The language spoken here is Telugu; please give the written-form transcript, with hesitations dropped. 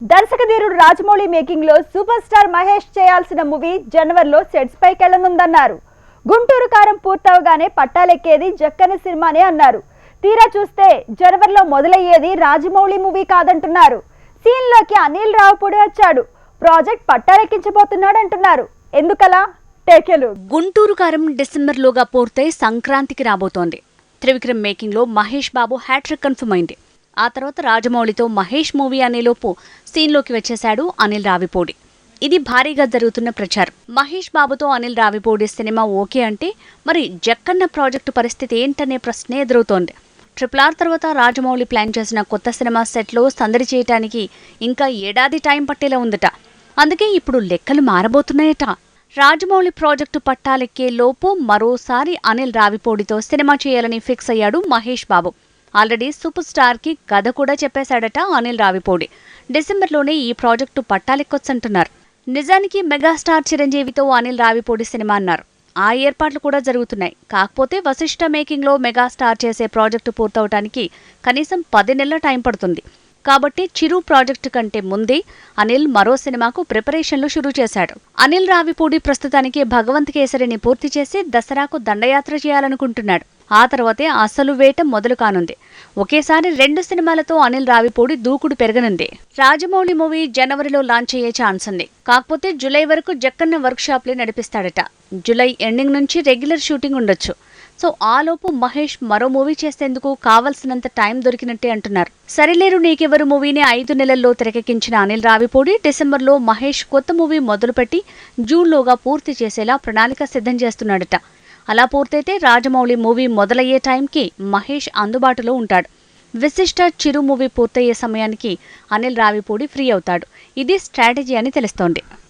దర్శకధీరుడు రాజమౌళి మేకింగ్ లో సూపర్ స్టార్ మహేష్ చేయాల్సిన మూవీ జనవరిలో సెట్స్ పైకి వెళ్లనుందన్నారు. గుంటూరు కారం పూర్తవగానే పట్టాలెక్కేది జక్కన సినిమానే అన్నారు. తీరా చూస్తే జనవరిలో మొదలయ్యేది రాజమౌళి మూవీ కాదంటున్నారు. సీన్ లోకి అనిల్ రావిపూడి వచ్చాడు. ప్రాజెక్ట్ పట్టాలెక్కించబోతున్నాడంటున్నారు. ఎందుకలా? టేకెలు. గుంటూరు కారం డిసెంబర్లోగా పూర్తయి సంక్రాంతికి రాబోతోంది. త్రివిక్రమ్ మేకింగ్ లో మహేష్ బాబు హ్యాట్రిక్ కన్ఫర్మ్ అయింది. ఆ తర్వాత రాజమౌళితో మహేష్ మూవీ అనేలోపు సీన్లోకి వచ్చేశాడు అనిల్ రావిపూడి. ఇది భారీగా జరుగుతున్న ప్రచారం. మహేష్ బాబుతో అనిల్ రావిపూడి సినిమా ఓకే అంటే మరి జక్కన్న ప్రాజెక్టు పరిస్థితి ఏంటనే ప్రశ్నే ఎదురవుతోంది. RRR తర్వాత రాజమౌళి ప్లాన్ చేసిన కొత్త సినిమా సెట్లో సందడి చేయటానికి ఇంకా ఏడాది టైం పట్టేలా ఉందట. అందుకే ఇప్పుడు లెక్కలు మారబోతున్నాయట. రాజమౌళి ప్రాజెక్టు పట్టాలెక్కే లోపు మరోసారి అనిల్ రావిపూడితో సినిమా చేయాలని ఫిక్స్ అయ్యాడు Mahesh Babu. Already super star కి కథ కూడా చెప్పేశాడట అనిల్ రావిపూడి. డిసెంబర్లోనే ఈ ప్రాజెక్టు పట్టాలెక్కొచ్చంటున్నారు. నిజానికి మెగాస్టార్ చిరంజీవితో అనిల్ రావిపూడి సినిమా అన్నారు. ఆ ఏర్పాట్లు కూడా జరుగుతున్నాయి. కాకపోతే వశిష్ఠ మేకింగ్ లో మెగాస్టార్ చేసే ప్రాజెక్టు పూర్తవటానికి కనీసం 10 నెలల టైం పడుతుంది. కాబట్టి చిరు ప్రాజెక్టు కంటే ముందే అనిల్ మరో సినిమాకు ప్రిపరేషన్లు షురూ చేశాడు. అనిల్ రావిపూడి ప్రస్తుతానికి భగవంత్ కేసరిని పూర్తి చేసి దసరాకు దండయాత్ర చేయాలనుకుంటున్నాడు. ఆ తర్వాతే అసలు వేట మొదలు కానుంది. ఒకేసారి 2 సినిమాలతో అనిల్ రావిపూడి దూకుడు పెరగనుంది. రాజమౌళి మూవీ జనవరిలో లాంచ్ అయ్యే ఛాన్స్ ఉంది. కాకపోతే జూలై వరకు జక్కన్న వర్క్ షాప్లే నడిపిస్తాడట. జూలై ఎండింగ్ నుంచి రెగ్యులర్ షూటింగ్ ఉండొచ్చు. సో ఆలోపు మహేష్ మరో మూవీ చేసేందుకు కావలసినంత టైం దొరికినట్టే అంటున్నారు. సరిలేరు నీకెవరు మూవీని 5 నెలల్లో తెరకెక్కించిన అనిల్ రావిపూడి డిసెంబర్లో మహేష్ కొత్త మూవీ మొదలుపెట్టి జూన్లోగా పూర్తి చేసేలా ప్రణాళిక సిద్ధం చేస్తున్నాడట. అలా పూర్తయితే రాజమౌళి మూవీ మొదలయ్యే టైంకి మహేష్ అందుబాటులో ఉంటాడు. విశిష్ట చిరు మూవీ పూర్తయ్యే సమయానికి అనిల్ రావిపూడి ఫ్రీ అవుతాడు. ఇది స్ట్రాటజీ అని తెలుస్తోంది.